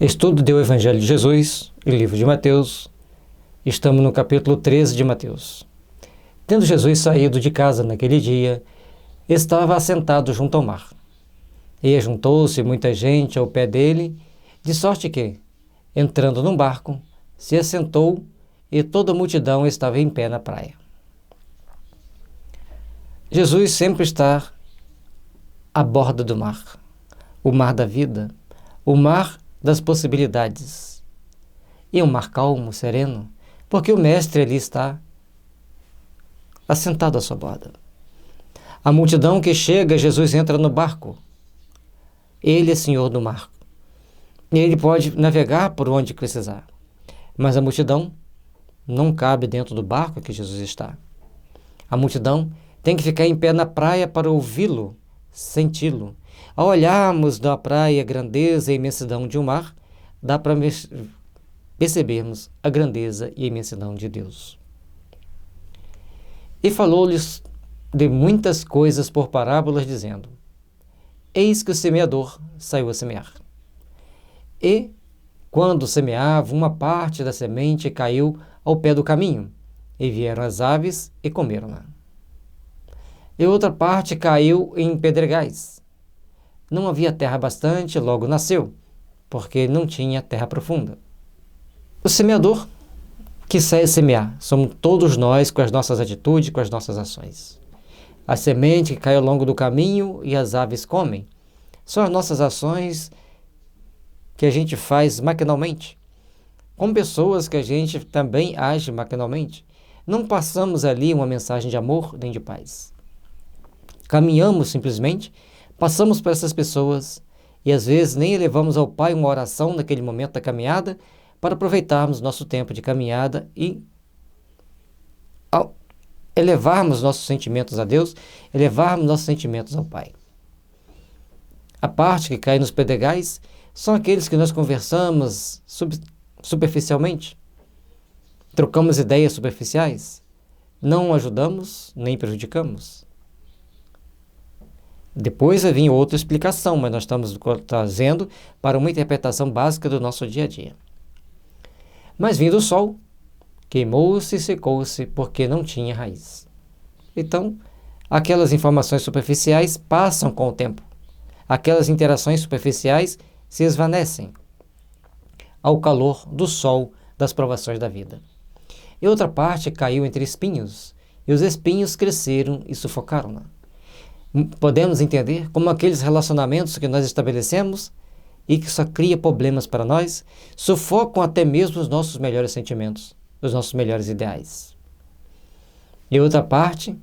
Estudo do Evangelho de Jesus, o livro de Mateus. Estamos no capítulo 13 de Mateus. Tendo Jesus saído de casa naquele dia, estava assentado junto ao mar. E ajuntou-se muita gente ao pé dele, de sorte que, entrando num barco, se assentou e toda a multidão estava em pé na praia. Jesus sempre está à borda do mar, o mar da vida, o mar das possibilidades. E um mar calmo, sereno, porque o Mestre ali está assentado à sua borda. A multidão que chega, Jesus entra no barco. Ele é Senhor do mar. Ele pode navegar por onde precisar. Mas a multidão não cabe dentro do barco que Jesus está. A multidão tem que ficar em pé na praia para ouvi-lo, senti-lo. Ao olharmos da praia a grandeza e a imensidão de um mar, dá para percebermos a grandeza e a imensidão de Deus. E falou-lhes de muitas coisas por parábolas, dizendo: Eis que o semeador saiu a semear. E, quando semeava, uma parte da semente caiu ao pé do caminho, e vieram as aves e comeram-na. E outra parte caiu em pedregais. Não havia terra bastante, logo nasceu, porque não tinha terra profunda. O semeador que sai a semear somos todos nós, com as nossas atitudes, com as nossas ações. A semente que cai ao longo do caminho e as aves comem são as nossas ações que a gente faz maquinalmente, com pessoas que a gente também age maquinalmente. Não passamos ali uma mensagem de amor nem de paz. Caminhamos simplesmente, passamos por essas pessoas e às vezes nem elevamos ao Pai uma oração naquele momento da caminhada para aproveitarmos nosso tempo de caminhada e ao elevarmos nossos sentimentos a Deus, elevarmos nossos sentimentos ao Pai. A parte que cai nos pedregais são aqueles que nós conversamos superficialmente, trocamos ideias superficiais, não ajudamos nem prejudicamos. Depois vai vir outra explicação, mas nós estamos trazendo para uma interpretação básica do nosso dia a dia. Mas vindo o sol, queimou-se e secou-se porque não tinha raiz. Então, aquelas informações superficiais passam com o tempo. Aquelas interações superficiais se esvanecem ao calor do sol das provações da vida. E outra parte caiu entre espinhos, e os espinhos cresceram e sufocaram-na. Podemos entender como aqueles relacionamentos que nós estabelecemos e que só cria problemas para nós, sufocam até mesmo os nossos melhores sentimentos, os nossos melhores ideais. E outra parte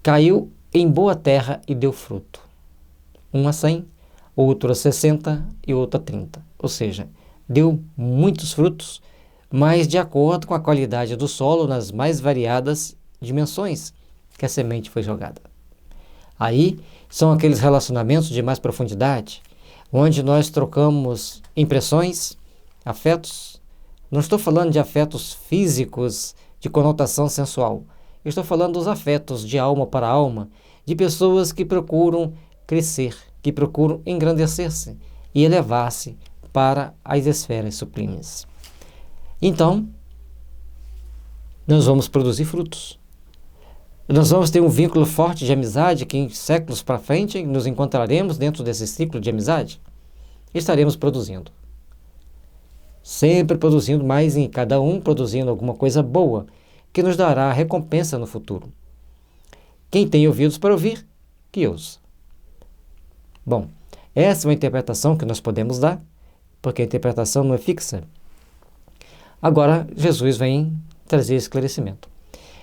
caiu em boa terra e deu fruto. Um a 100, outro a 60 e outro a 30. Ou seja, deu muitos frutos, mas de acordo com a qualidade do solo nas mais variadas dimensões que a semente foi jogada. Aí são aqueles relacionamentos de mais profundidade, onde nós trocamos impressões, afetos. Não estou falando de afetos físicos de conotação sensual. Eu estou falando dos afetos de alma para alma, de pessoas que procuram crescer, que procuram engrandecer-se e elevar-se para as esferas sublimes. Então, nós vamos produzir frutos. Nós vamos ter um vínculo forte de amizade que em séculos para frente nos encontraremos dentro desse ciclo de amizade e estaremos produzindo. Sempre produzindo mais em cada um, produzindo alguma coisa boa que nos dará recompensa no futuro. Quem tem ouvidos para ouvir, que ouça. Bom, essa é uma interpretação que nós podemos dar, porque a interpretação não é fixa. Agora, Jesus vem trazer esclarecimento.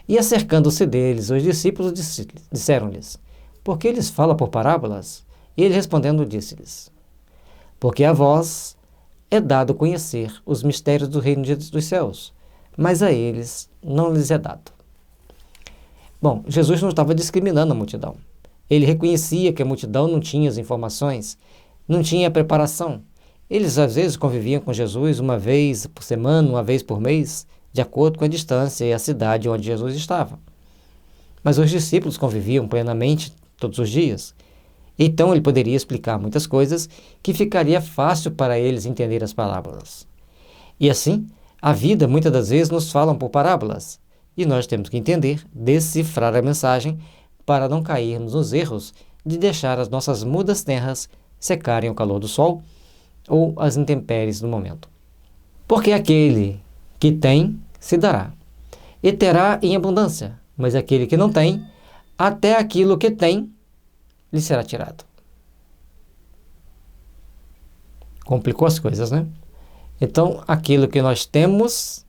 E acercando-se deles, os discípulos disseram-lhes: Por que eles falam por parábolas? E ele respondendo disse-lhes: Porque a vós é dado conhecer os mistérios do reino dos céus, mas a eles não lhes é dado. Bom, Jesus não estava discriminando a multidão. Ele reconhecia que a multidão não tinha as informações, não tinha a preparação. Eles às vezes conviviam com Jesus uma vez por semana, uma vez por mês, de acordo com a distância e a cidade onde Jesus estava. Mas os discípulos conviviam plenamente todos os dias. Então ele poderia explicar muitas coisas que ficaria fácil para eles entender as parábolas. E assim, a vida muitas das vezes nos falam por parábolas, e nós temos que entender, decifrar a mensagem para não cairmos nos erros de deixar as nossas mudas terras secarem ao calor do sol ou as intempéries do momento. Porque aquele que tem, se dará, e terá em abundância, mas aquele que não tem, até aquilo que tem, lhe será tirado. Complicou as coisas, né? Então, aquilo que nós temos,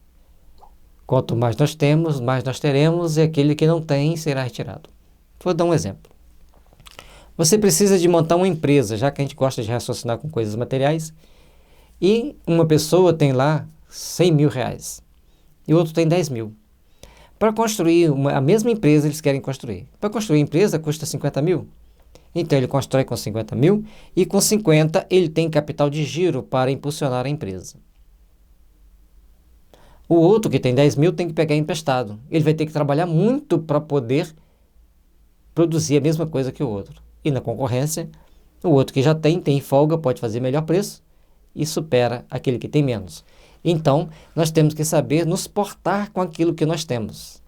quanto mais nós temos, mais nós teremos, e aquele que não tem será retirado. Vou dar um exemplo. Você precisa de montar uma empresa, já que a gente gosta de raciocinar com coisas materiais, e uma pessoa tem lá 100 mil reais, e o outro tem 10 mil. Para construir a mesma empresa, eles querem construir. Para construir a empresa, custa 50 mil. Então, ele constrói com 50 mil e com 50 ele tem capital de giro para impulsionar a empresa. O outro que tem 10 mil tem que pegar emprestado. Ele vai ter que trabalhar muito para poder produzir a mesma coisa que o outro. E na concorrência, o outro que já tem folga, pode fazer melhor preço e supera aquele que tem menos. Então, nós temos que saber nos portar com aquilo que nós temos.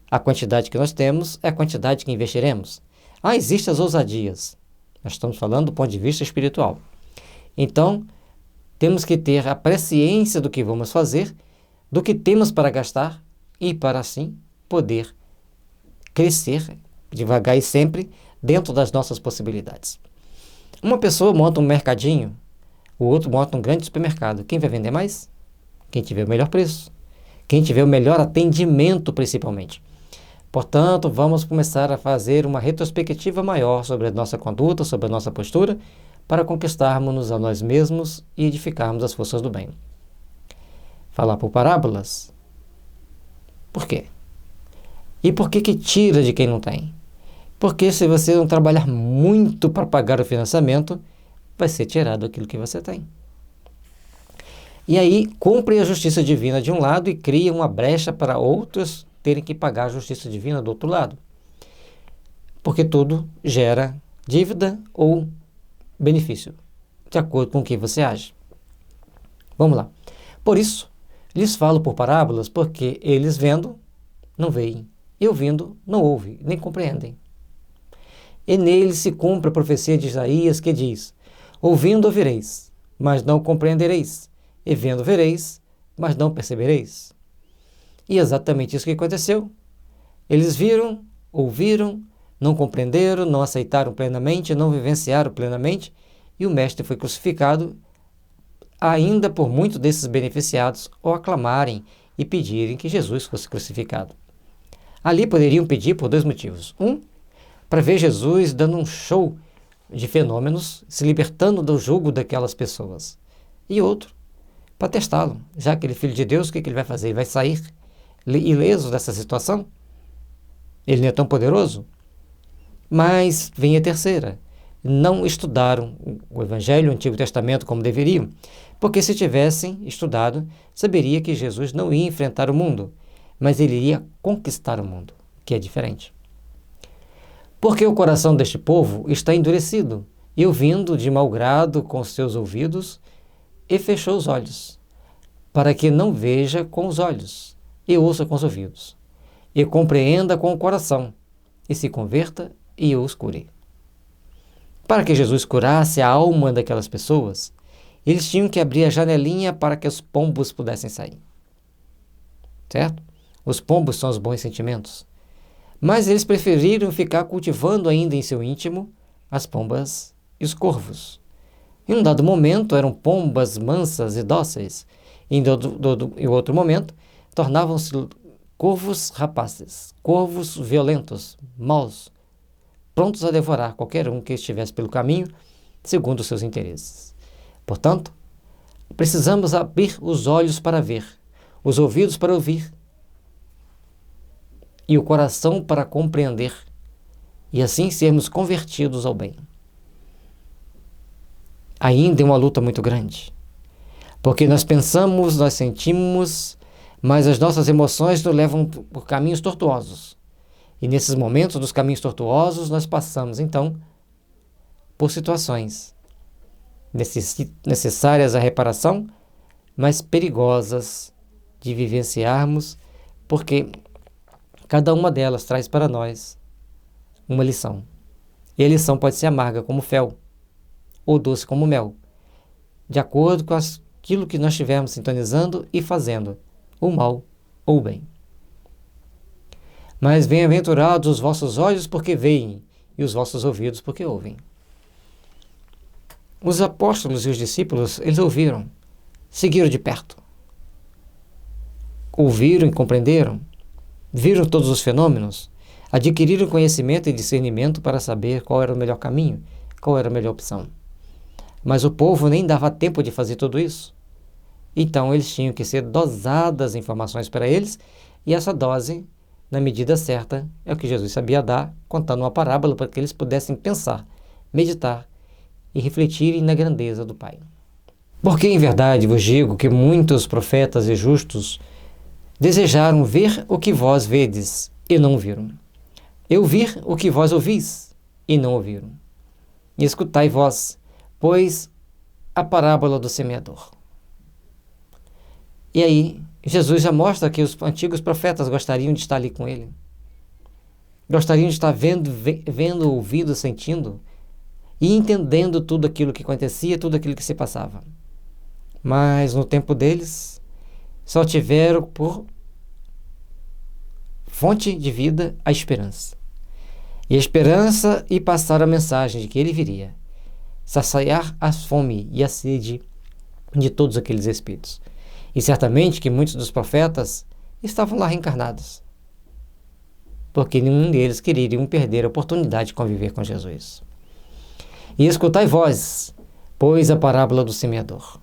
A quantidade que nós temos é a quantidade que investiremos. Existem as ousadias. Nós estamos falando do ponto de vista espiritual. Então, temos que ter a presciência do que vamos fazer, do que temos para gastar e para assim poder crescer devagar e sempre dentro das nossas possibilidades. Uma pessoa monta um mercadinho, o outro monta um grande supermercado. Quem vai vender mais? Quem tiver o melhor preço. Quem tiver o melhor atendimento, principalmente. Portanto, vamos começar a fazer uma retrospectiva maior sobre a nossa conduta, sobre a nossa postura, para conquistarmos a nós mesmos e edificarmos as forças do bem. Falar por parábolas? Por quê? E por que tira de quem não tem? Porque se você não trabalhar muito para pagar o financiamento, vai ser tirado aquilo que você tem. E aí, cumpre a justiça divina de um lado e cria uma brecha para outros terem que pagar a justiça divina do outro lado. Porque tudo gera dívida ou benefício, de acordo com o que você age. Vamos lá. Por isso, lhes falo por parábolas, porque eles vendo, não veem, e ouvindo, não ouvem, nem compreendem. E nele se cumpre a profecia de Isaías, que diz: ouvindo ouvireis, mas não compreendereis, e vendo vereis, mas não percebereis. E exatamente isso que aconteceu. Eles viram, ouviram, não compreenderam, não aceitaram plenamente, não vivenciaram plenamente, e o Mestre foi crucificado, ainda por muitos desses beneficiados o aclamarem e pedirem que Jesus fosse crucificado. Ali poderiam pedir por dois motivos. Um, para ver Jesus dando um show de fenômenos, se libertando do jugo daquelas pessoas. E outro, para testá-lo. Já que ele é filho de Deus, o que ele vai fazer? Ele vai sair ileso dessa situação? Ele não é tão poderoso? Mas vem a terceira. Não estudaram o Evangelho, o Antigo Testamento como deveriam, porque se tivessem estudado, saberia que Jesus não ia enfrentar o mundo, mas ele iria conquistar o mundo, que é diferente. Porque o coração deste povo está endurecido, e ouvindo de mau grado com seus ouvidos, e fechou os olhos, para que não veja com os olhos, e ouça com os ouvidos, e compreenda com o coração, e se converta e os cure. Para que Jesus curasse a alma daquelas pessoas, eles tinham que abrir a janelinha para que os pombos pudessem sair. Certo? Os pombos são os bons sentimentos. Mas eles preferiram ficar cultivando ainda em seu íntimo as pombas e os corvos. Em um dado momento eram pombas mansas e dóceis, e em outro momento tornavam-se corvos rapazes, corvos violentos, maus, prontos a devorar qualquer um que estivesse pelo caminho, segundo os seus interesses. Portanto, precisamos abrir os olhos para ver, os ouvidos para ouvir, e o coração para compreender, e assim sermos convertidos ao bem. Ainda é uma luta muito grande, porque nós pensamos, nós sentimos, mas as nossas emoções nos levam por caminhos tortuosos. E nesses momentos dos caminhos tortuosos, nós passamos, então, por situações necessárias à reparação, mas perigosas de vivenciarmos, porque cada uma delas traz para nós uma lição. E a lição pode ser amarga como fel, ou doce como mel, de acordo com aquilo que nós estivermos sintonizando e fazendo, o mal ou o bem. Mas bem-aventurados os vossos olhos porque veem, e os vossos ouvidos porque ouvem. Os apóstolos e os discípulos, eles ouviram, seguiram de perto. Ouviram e compreenderam, viram todos os fenômenos, adquiriram conhecimento e discernimento para saber qual era o melhor caminho, qual era a melhor opção. Mas o povo nem dava tempo de fazer tudo isso. Então eles tinham que ser dosadas informações para eles, e essa dose, na medida certa, é o que Jesus sabia dar, contando uma parábola para que eles pudessem pensar, meditar e refletirem na grandeza do Pai. Porque em verdade vos digo que muitos profetas e justos desejaram ver o que vós vedes e não viram, e ouvir o que vós ouvis e não ouviram. E escutai vós, pois, a parábola do semeador. E aí, Jesus já mostra que os antigos profetas gostariam de estar ali com ele. Gostariam de estar vendo, ouvindo, sentindo e entendendo tudo aquilo que acontecia, tudo aquilo que se passava. Mas no tempo deles, só tiveram por fonte de vida a esperança. E a esperança e passar a mensagem de que ele viria saciar a fome e a sede de todos aqueles espíritos. E certamente que muitos dos profetas estavam lá reencarnados, porque nenhum deles queriam perder a oportunidade de conviver com Jesus. E escutai vós, pois, a parábola do semeador.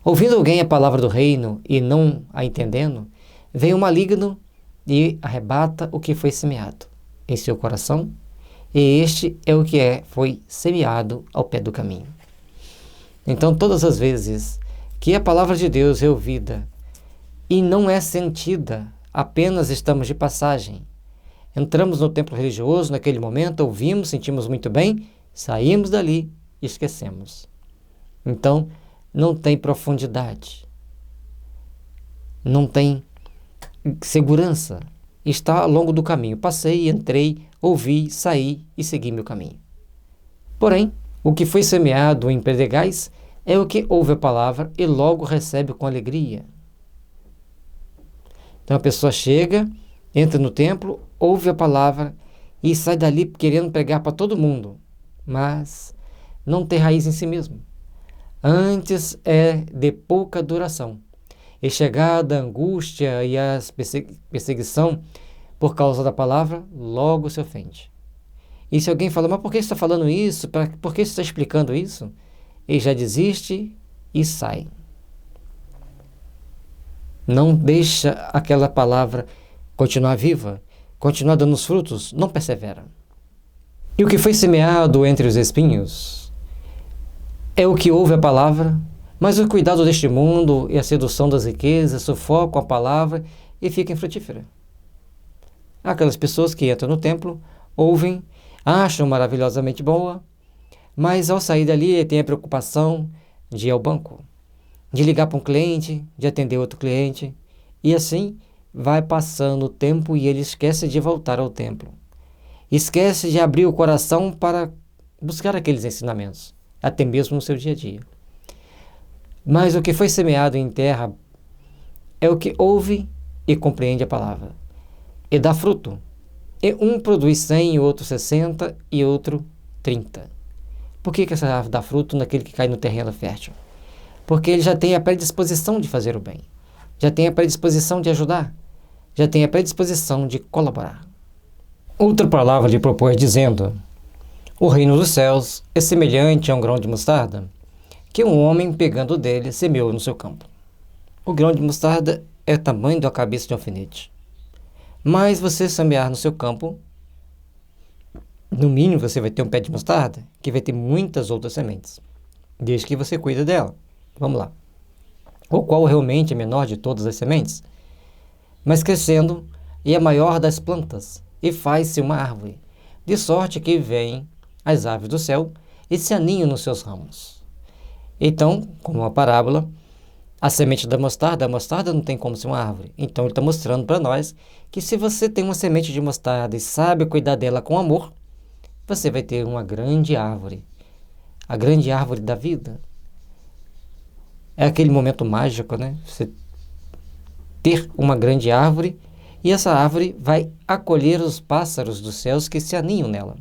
Ouvindo alguém a palavra do reino e não a entendendo, vem o maligno e arrebata o que foi semeado em seu coração, e este é o que foi semeado ao pé do caminho. Então, todas as vezes que a palavra de Deus é ouvida e não é sentida, apenas estamos de passagem. Entramos no templo religioso naquele momento, ouvimos, sentimos muito bem, saímos dali e esquecemos. Então, não tem profundidade, não tem segurança. Está ao longo do caminho. Passei, entrei, ouvi, saí e segui meu caminho. Porém, o que foi semeado em pedregais é o que ouve a palavra e logo recebe com alegria. Então a pessoa chega, entra no templo, ouve a palavra e sai dali querendo pregar para todo mundo, mas não tem raiz em si mesmo. Antes é de pouca duração. E chegada a angústia e a perseguição por causa da palavra, logo se ofende. E se alguém fala, mas por que você está falando isso? Por que você está explicando isso? Ele já desiste e sai. Não deixa aquela palavra continuar viva, continuar dando os frutos, não persevera. E o que foi semeado entre os espinhos é o que ouve a palavra, mas o cuidado deste mundo e a sedução das riquezas sufocam a palavra e fica infrutífera. Aquelas pessoas que entram no templo, ouvem, acham maravilhosamente boa, mas ao sair dali tem a preocupação de ir ao banco, de ligar para um cliente, de atender outro cliente, e assim vai passando o tempo e ele esquece de voltar ao templo. Esquece de abrir o coração para buscar aqueles ensinamentos, até mesmo no seu dia a dia. Mas o que foi semeado em terra é o que ouve e compreende a palavra, e dá fruto. E um produz 100, outro 60 e outro 30. Por que essa árvore dá fruto naquele que cai no terreno fértil? Porque ele já tem a predisposição de fazer o bem, já tem a predisposição de ajudar, já tem a predisposição de colaborar. Outra palavra lhe propôs dizendo: o reino dos céus é semelhante a um grão de mostarda, que um homem, pegando dele, semeou no seu campo. O grão de mostarda é o tamanho da cabeça de um alfinete. Mas você semear no seu campo, no mínimo você vai ter um pé de mostarda, que vai ter muitas outras sementes, desde que você cuida dela. Vamos lá. O qual realmente é menor de todas as sementes, mas crescendo é a maior das plantas, e faz-se uma árvore, de sorte que vêm as aves do céu esse aninho nos seus ramos. Então, como uma parábola, a semente da mostarda não tem como ser uma árvore. Então ele está mostrando para nós que se você tem uma semente de mostarda e sabe cuidar dela com amor, você vai ter uma grande árvore. A grande árvore da vida. É aquele momento mágico, né? Você ter uma grande árvore e essa árvore vai acolher os pássaros dos céus que se aninham nela.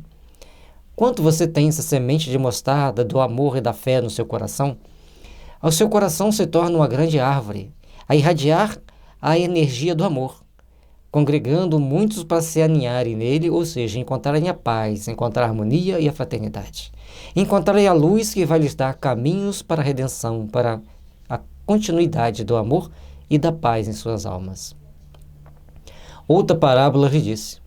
Quanto você tem essa semente de mostarda do amor e da fé no seu coração, o seu coração se torna uma grande árvore, a irradiar a energia do amor, congregando muitos para se aninharem nele, ou seja, encontrarem a paz, encontrar a harmonia e a fraternidade. Encontrarem a luz que vai lhes dar caminhos para a redenção, para a continuidade do amor e da paz em suas almas. Outra parábola lhe disse: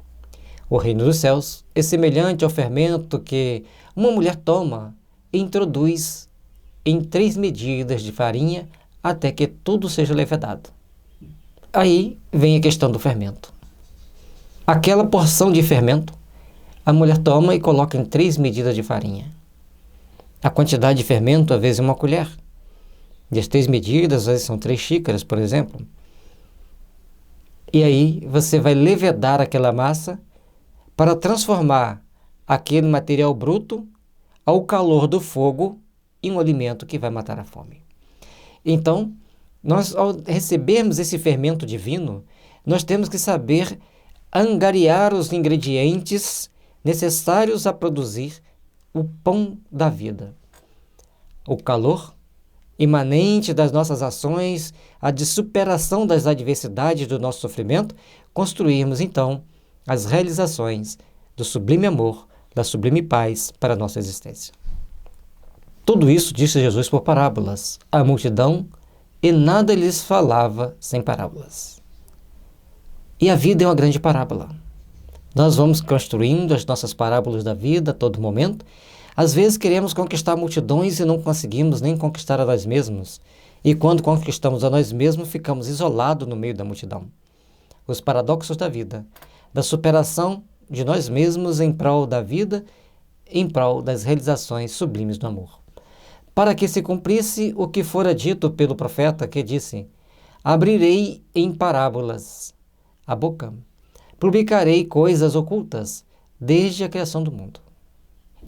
o reino dos céus é semelhante ao fermento que uma mulher toma e introduz em 3 medidas de farinha até que tudo seja levedado. Aí vem a questão do fermento. Aquela porção de fermento, a mulher toma e coloca em 3 medidas de farinha. A quantidade de fermento, às vezes, é uma colher. E as 3 medidas, às vezes, são 3 xícaras, por exemplo. E aí você vai levedar aquela massa para transformar aquele material bruto ao calor do fogo em um alimento que vai matar a fome. Então, nós, ao recebermos esse fermento divino, nós temos que saber angariar os ingredientes necessários a produzir o pão da vida. O calor imanente das nossas ações, a de superação das adversidades do nosso sofrimento, construirmos então as realizações do sublime amor, da sublime paz para a nossa existência. Tudo isso disse Jesus por parábolas, à multidão, e nada lhes falava sem parábolas. E a vida é uma grande parábola. Nós vamos construindo as nossas parábolas da vida a todo momento. Às vezes queremos conquistar multidões e não conseguimos nem conquistar a nós mesmos. E quando conquistamos a nós mesmos, ficamos isolados no meio da multidão. Os paradoxos da vida, da superação de nós mesmos em prol da vida, em prol das realizações sublimes do amor. Para que se cumprisse o que fora dito pelo profeta, que disse: abrirei em parábolas a boca, publicarei coisas ocultas desde a criação do mundo.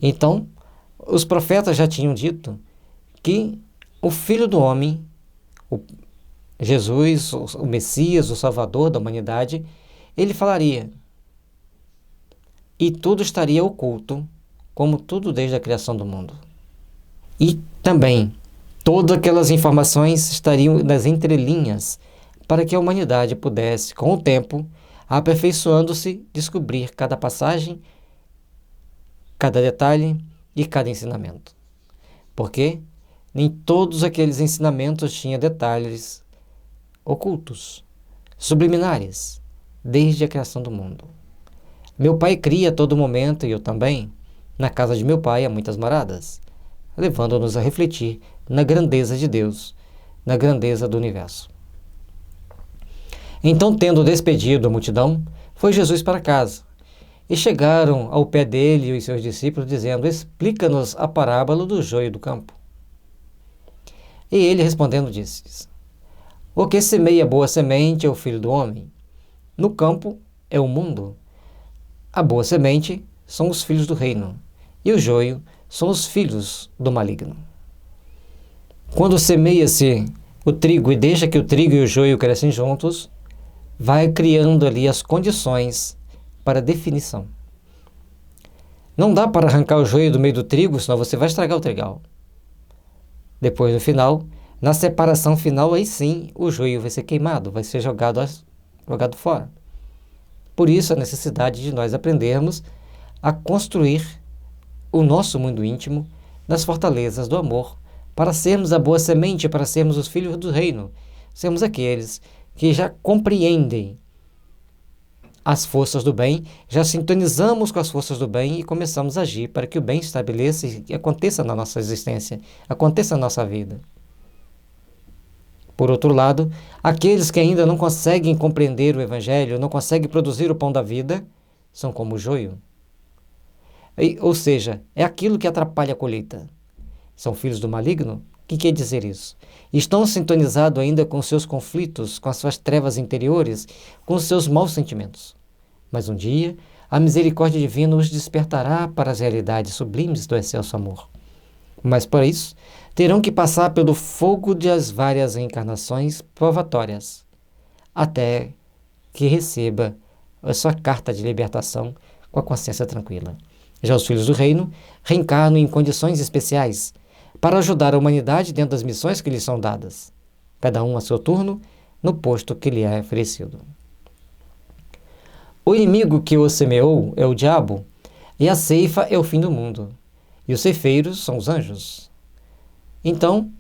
Então, os profetas já tinham dito que o Filho do Homem, Jesus, o Messias, o Salvador da humanidade, ele falaria, e tudo estaria oculto, como tudo desde a criação do mundo. E também, todas aquelas informações estariam nas entrelinhas, para que a humanidade pudesse, com o tempo, aperfeiçoando-se, descobrir cada passagem, cada detalhe e cada ensinamento. Porque nem todos aqueles ensinamentos tinham detalhes ocultos, subliminares, desde a criação do mundo. Meu pai cria a todo momento, e eu também. Na casa de meu pai há muitas moradas, levando-nos a refletir na grandeza de Deus, na grandeza do universo. Então, tendo despedido a multidão, foi Jesus para casa. E chegaram ao pé dele e os seus discípulos, dizendo: explica-nos a parábola do joio do campo. E ele, respondendo, disse: o que semeia boa semente é o Filho do Homem. No campo é o mundo. A boa semente são os filhos do reino, e o joio são os filhos do maligno. Quando semeia-se o trigo e deixa que o trigo e o joio crescem juntos, vai criando ali as condições para definição. Não dá para arrancar o joio do meio do trigo, senão você vai estragar o trigal. Depois, no final, na separação final, aí sim, o joio vai ser queimado, vai ser jogado fora. Por isso, a necessidade de nós aprendermos a construir o nosso mundo íntimo nas fortalezas do amor, para sermos a boa semente, para sermos os filhos do reino, sermos aqueles que já compreendem as forças do bem, já sintonizamos com as forças do bem e começamos a agir para que o bem estabeleça e aconteça na nossa existência, aconteça na nossa vida. Por outro lado, aqueles que ainda não conseguem compreender o Evangelho, não conseguem produzir o pão da vida, são como o joio. Ou seja, é aquilo que atrapalha a colheita. São filhos do maligno? O que quer dizer isso? Estão sintonizados ainda com seus conflitos, com as suas trevas interiores, com os seus maus sentimentos. Mas um dia, a misericórdia divina os despertará para as realidades sublimes do excelso amor. Mas para isso, terão que passar pelo fogo das várias reencarnações provatórias, até que receba a sua carta de libertação com a consciência tranquila. Já os filhos do reino reencarnam em condições especiais para ajudar a humanidade dentro das missões que lhes são dadas, cada um a seu turno, no posto que lhe é oferecido. O inimigo que o semeou é o diabo, e a ceifa é o fim do mundo, e os ceifeiros são os anjos. Então,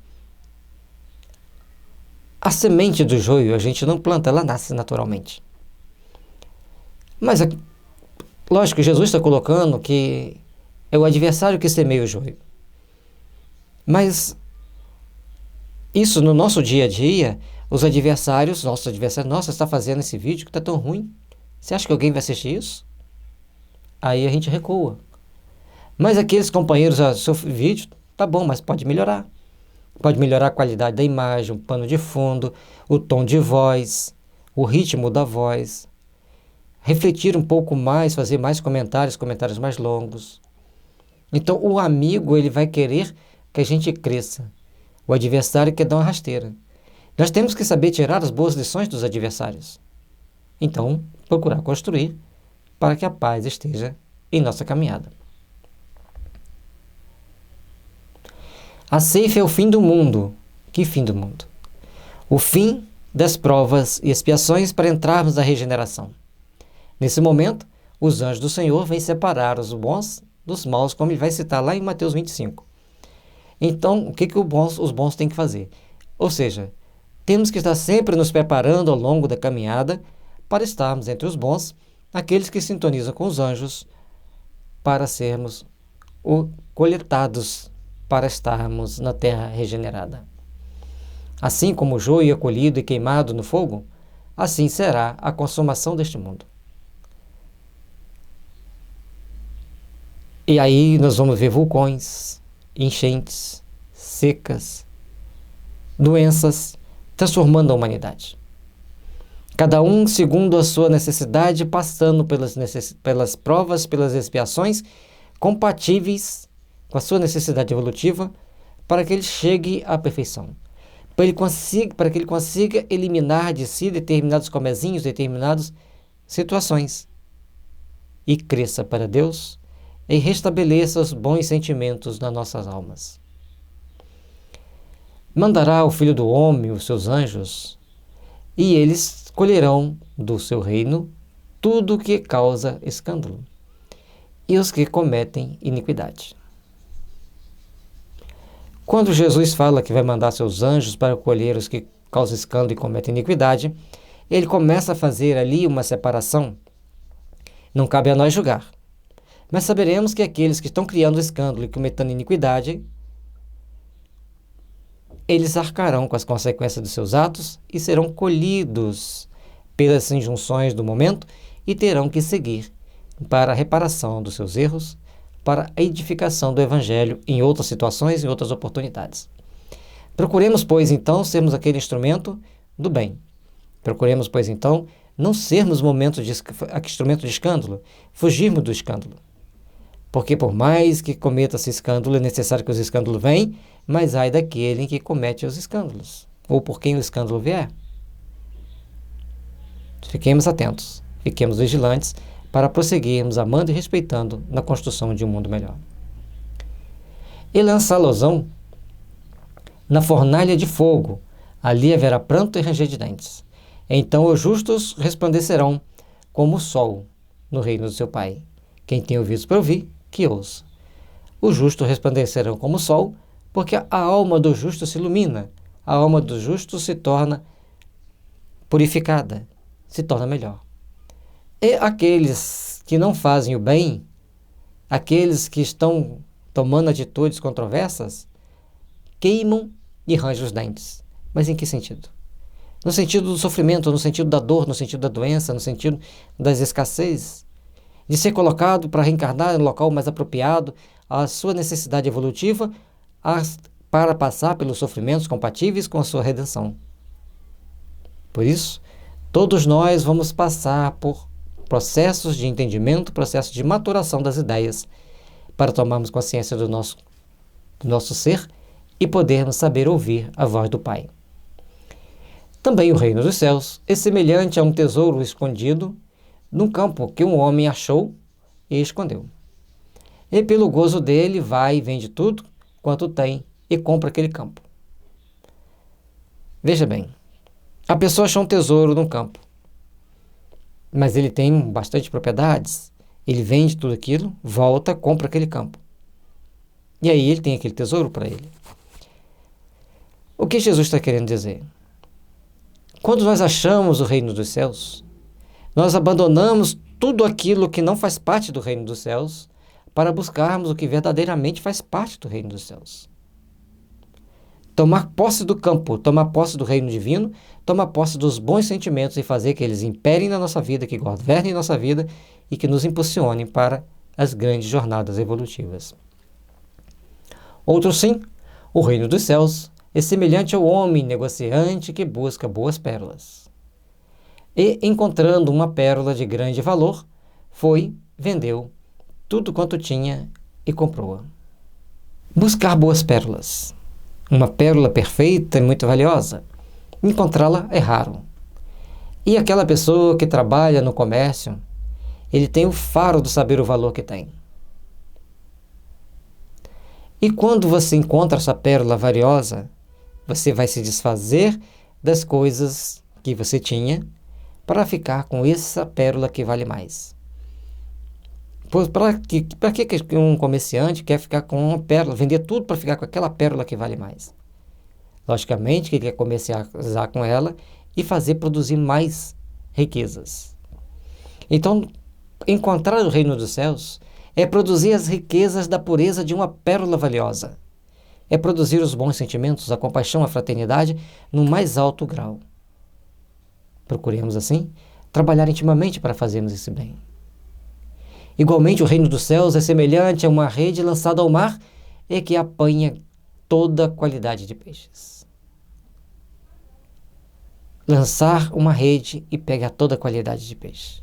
a semente do joio a gente não planta, ela nasce naturalmente. Mas, lógico, Jesus está colocando que é o adversário que semeia o joio. Mas isso no nosso dia a dia, os adversários, nossa, está fazendo esse vídeo que está tão ruim. Você acha que alguém vai assistir isso? Aí a gente recua. Mas aqueles companheiros, seu vídeo, tá bom, mas pode melhorar. Pode melhorar a qualidade da imagem, o pano de fundo, o tom de voz, o ritmo da voz. Refletir um pouco mais, fazer mais comentários mais longos. Então o amigo, ele vai querer que a gente cresça. O adversário quer dar uma rasteira. Nós temos que saber tirar as boas lições dos adversários. Então, procurar construir para que a paz esteja em nossa caminhada. A ceifa é o fim do mundo. Que fim do mundo? O fim das provas e expiações para entrarmos na regeneração. Nesse momento, os anjos do Senhor vêm separar os bons dos maus, como ele vai citar lá em Mateus 25. Então, o que os bons têm que fazer? Ou seja, temos que estar sempre nos preparando ao longo da caminhada para estarmos entre os bons, aqueles que sintonizam com os anjos, para sermos coletados, para estarmos na terra regenerada. Assim como o joio é colhido e queimado no fogo, assim será a consumação deste mundo. E aí nós vamos ver vulcões, enchentes, secas, doenças, transformando a humanidade. Cada um segundo a sua necessidade, passando pelas provas, pelas expiações, compatíveis com a sua necessidade evolutiva, para que ele chegue à perfeição. Para que ele consiga eliminar de si determinados comezinhos, determinadas situações, e cresça para Deus, e restabeleça os bons sentimentos nas nossas almas. Mandará o Filho do Homem, os seus anjos, e eles colherão do seu reino tudo o que causa escândalo, e os que cometem iniquidade. Quando Jesus fala que vai mandar seus anjos para colher os que causam escândalo e cometem iniquidade, ele começa a fazer ali uma separação. Não cabe a nós julgar. Mas saberemos que aqueles que estão criando escândalo e cometendo iniquidade, eles arcarão com as consequências dos seus atos e serão colhidos pelas injunções do momento e terão que seguir para a reparação dos seus erros, para a edificação do Evangelho em outras situações e outras oportunidades. Procuremos, pois, então, sermos aquele instrumento do bem. Procuremos, pois, então, não sermos instrumento de escândalo, fugirmos do escândalo. Porque por mais que cometa-se escândalo, é necessário que os escândalos venham, mas ai daquele que comete os escândalos, ou por quem o escândalo vier. Fiquemos atentos, fiquemos vigilantes, para prosseguirmos amando e respeitando na construção de um mundo melhor. E lançá-losão na fornalha de fogo, ali haverá pranto e ranger de dentes. Então os justos resplandecerão como o sol no reino do seu Pai. Quem tem ouvidos para ouvir, que ouça. Os justos resplandecerão como o sol, porque a alma do justo se ilumina, a alma do justo se torna purificada, se torna melhor. E aqueles que não fazem o bem, aqueles que estão tomando atitudes controversas, queimam e rangem os dentes. Mas em que sentido? No sentido do sofrimento, no sentido da dor, no sentido da doença, no sentido das escassez. de ser colocado para reencarnar no local mais apropriado à sua necessidade evolutiva, para passar pelos sofrimentos compatíveis com a sua redenção. Por isso, todos nós vamos passar por processos de entendimento, processos de maturação das ideias, para tomarmos consciência do nosso ser e podermos saber ouvir a voz do Pai. Também o reino dos céus é semelhante a um tesouro escondido num campo que um homem achou e escondeu. E pelo gozo dele vai e vende tudo quanto tem e compra aquele campo. Veja bem, a pessoa achou um tesouro num campo, mas ele tem bastante propriedades, ele vende tudo aquilo, volta, compra aquele campo. E aí ele tem aquele tesouro para ele. O que Jesus está querendo dizer? Quando nós achamos o reino dos céus, nós abandonamos tudo aquilo que não faz parte do reino dos céus para buscarmos o que verdadeiramente faz parte do reino dos céus. Tomar posse do campo, tomar posse do reino divino, tomar posse dos bons sentimentos e fazer que eles imperem na nossa vida, que governem nossa vida e que nos impulsionem para as grandes jornadas evolutivas. Outro sim, o reino dos céus é semelhante ao homem negociante que busca boas pérolas. E, encontrando uma pérola de grande valor, vendeu tudo quanto tinha e comprou-a. Buscar boas pérolas. Uma pérola perfeita e muito valiosa. Encontrá-la é raro. E aquela pessoa que trabalha no comércio, ele tem o faro do saber o valor que tem. E quando você encontra essa pérola valiosa, você vai se desfazer das coisas que você tinha para ficar com essa pérola que vale mais. Para que um comerciante quer ficar com uma pérola, vender tudo para ficar com aquela pérola que vale mais? Logicamente que ele quer comercializar com ela e fazer produzir mais riquezas. Então, encontrar o reino dos céus é produzir as riquezas da pureza de uma pérola valiosa. É produzir os bons sentimentos, a compaixão, a fraternidade no mais alto grau. Procuremos, assim, trabalhar intimamente para fazermos esse bem. Igualmente, o reino dos céus é semelhante a uma rede lançada ao mar e que apanha toda a qualidade de peixes. Lançar uma rede e pegar toda a qualidade de peixe.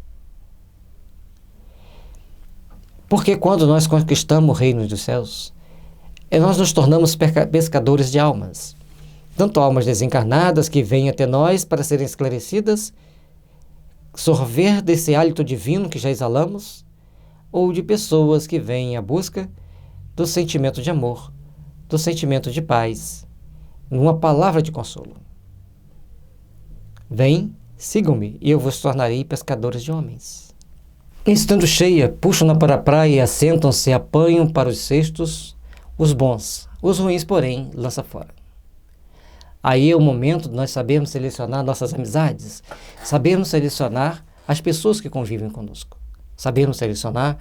Porque quando nós conquistamos o reino dos céus, nós nos tornamos pescadores de almas. Tanto almas desencarnadas que vêm até nós para serem esclarecidas, sorver desse hálito divino que já exalamos, ou de pessoas que vêm à busca do sentimento de amor, do sentimento de paz, numa palavra de consolo. Vem, sigam-me, e eu vos tornarei pescadores de homens. Estando cheia, puxam-na para a praia e assentam-se e apanham para os cestos os bons, os ruins, porém, lança fora. Aí é o momento de nós sabermos selecionar nossas amizades, sabermos selecionar as pessoas que convivem conosco, sabermos selecionar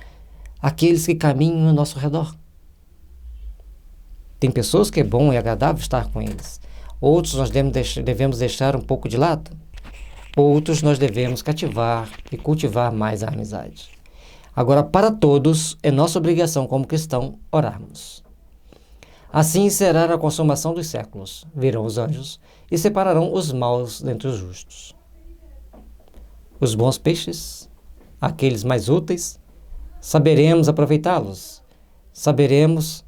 aqueles que caminham ao nosso redor. Tem pessoas que é bom e agradável estar com eles, outros nós devemos deixar um pouco de lado, outros nós devemos cativar e cultivar mais a amizade. Agora, para todos, é nossa obrigação como cristão orarmos. Assim será a consumação dos séculos. Virão os anjos e separarão os maus dentre os justos. Os bons peixes, aqueles mais úteis, saberemos aproveitá-los, saberemos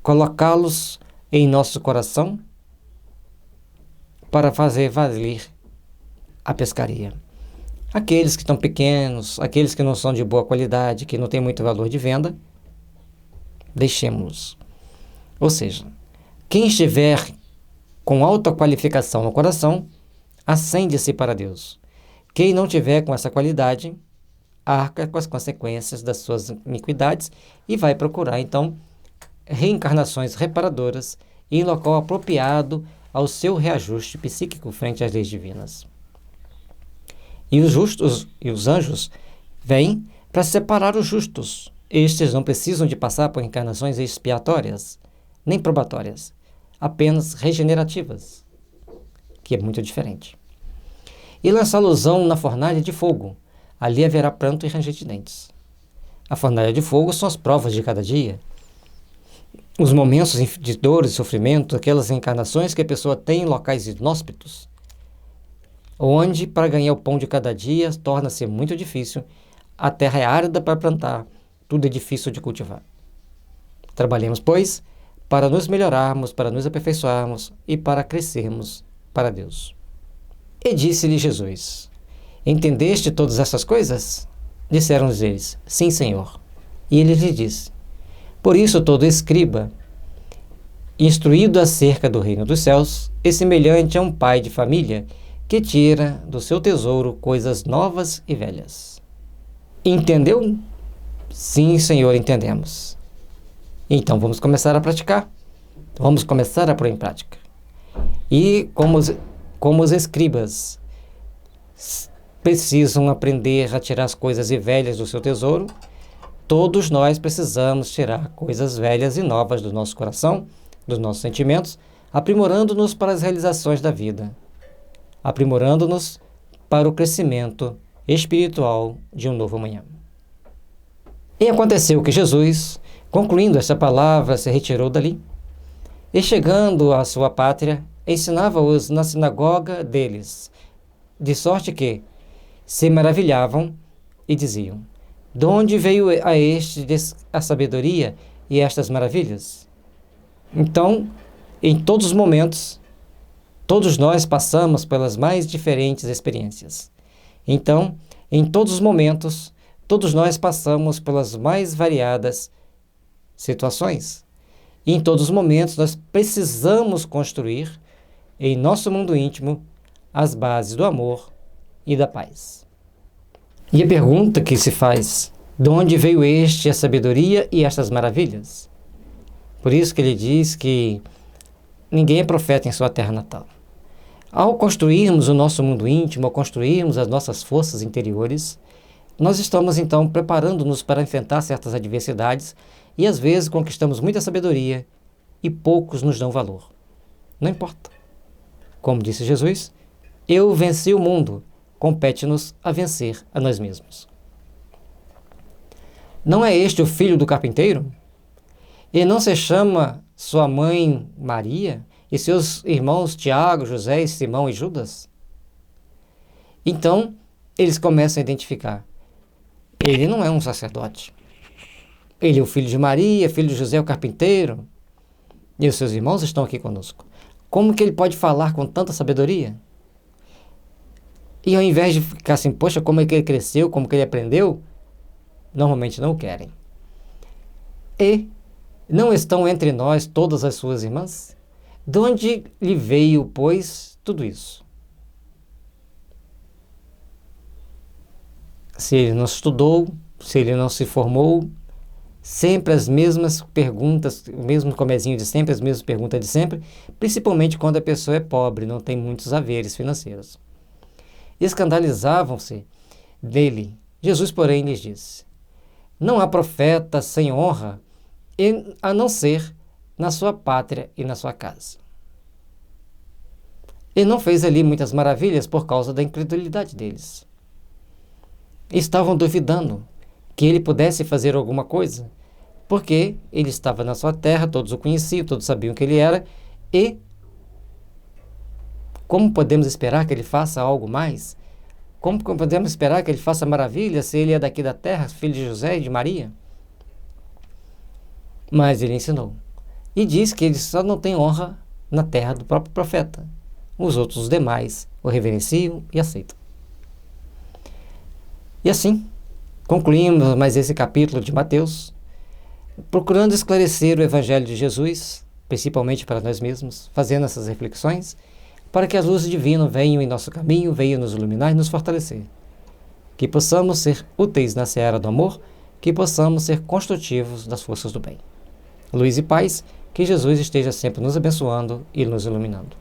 colocá-los em nosso coração para fazer valer a pescaria. Aqueles que estão pequenos, aqueles que não são de boa qualidade, que não têm muito valor de venda, deixemos-los. Ou seja, quem estiver com alta qualificação no coração, acende-se para Deus. Quem não tiver com essa qualidade, arca com as consequências das suas iniquidades e vai procurar, então, reencarnações reparadoras em local apropriado ao seu reajuste psíquico frente às leis divinas. E os justos e os anjos vêm para separar os justos. Estes não precisam de passar por encarnações expiatórias, nem probatórias, apenas regenerativas, que é muito diferente. E lançá-los na fornalha de fogo, ali haverá pranto e ranger de dentes. A fornalha de fogo são as provas de cada dia. Os momentos de dor e sofrimento, aquelas encarnações que a pessoa tem em locais inóspitos, onde, para ganhar o pão de cada dia, torna-se muito difícil, a terra é árida para plantar, tudo é difícil de cultivar. Trabalhemos, pois, para nos melhorarmos, para nos aperfeiçoarmos e para crescermos para Deus. E disse-lhe Jesus: Entendeste todas essas coisas? Disseram-lhes eles: Sim, Senhor. E ele lhe disse: Por isso todo escriba, instruído acerca do reino dos céus, é semelhante a um pai de família que tira do seu tesouro coisas novas e velhas. Entendeu? Sim, Senhor, entendemos. Então vamos começar a praticar. Vamos começar a pôr em prática. E como os escribas precisam aprender a tirar as coisas velhas do seu tesouro, todos nós precisamos tirar coisas velhas e novas do nosso coração, dos nossos sentimentos, aprimorando-nos para as realizações da vida, aprimorando-nos para o crescimento espiritual de um novo amanhã. E aconteceu que Jesus, concluindo esta palavra, se retirou dali, e chegando à sua pátria, ensinava-os na sinagoga deles, de sorte que se maravilhavam e diziam: De onde veio a este a sabedoria e estas maravilhas? Então, em todos os momentos, todos nós passamos pelas mais diferentes experiências. Então, em todos os momentos, todos nós passamos pelas mais variadas situações. E em todos os momentos, nós precisamos construir, em nosso mundo íntimo, as bases do amor e da paz. E a pergunta que se faz: de onde veio a sabedoria e estas maravilhas? Por isso que ele diz que ninguém é profeta em sua terra natal. Ao construirmos o nosso mundo íntimo, ao construirmos as nossas forças interiores, nós estamos então preparando-nos para enfrentar certas adversidades e às vezes conquistamos muita sabedoria e poucos nos dão valor. Não importa. Como disse Jesus, eu venci o mundo, compete-nos a vencer a nós mesmos. Não é este o filho do carpinteiro? E não se chama sua mãe Maria e seus irmãos Tiago, José, Simão e Judas? Então, eles começam a identificar: ele não é um sacerdote. Ele é o filho de Maria, filho de José, o carpinteiro, e os seus irmãos estão aqui conosco. Como que ele pode falar com tanta sabedoria? E ao invés de ficar assim, poxa, como é que ele cresceu, como que ele aprendeu, normalmente não o querem. E não estão entre nós todas as suas irmãs? De onde lhe veio, pois, tudo isso? Se ele não estudou, se ele não se formou, sempre as mesmas perguntas, o mesmo comezinho de sempre, as mesmas perguntas de sempre, principalmente quando a pessoa é pobre, não tem muitos haveres financeiros. Escandalizavam-se dele. Jesus, porém, lhes disse: Não há profeta sem honra, a não ser na sua pátria e na sua casa. Ele não fez ali muitas maravilhas por causa da incredulidade deles. Estavam duvidando que ele pudesse fazer alguma coisa, porque ele estava na sua terra, todos o conheciam, todos sabiam que ele era, e como podemos esperar que ele faça algo mais? Como podemos esperar que ele faça maravilha se ele é daqui da terra, filho de José e de Maria? Mas ele ensinou. E diz que ele só não tem honra na terra do próprio profeta. Os outros, os demais, o reverenciam e aceitam. E assim, concluímos mais esse capítulo de Mateus, procurando esclarecer o Evangelho de Jesus, principalmente para nós mesmos, fazendo essas reflexões, para que as luzes divinas venham em nosso caminho, venham nos iluminar e nos fortalecer. Que possamos ser úteis na seara do amor, que possamos ser construtivos das forças do bem. Luz e paz, que Jesus esteja sempre nos abençoando e nos iluminando.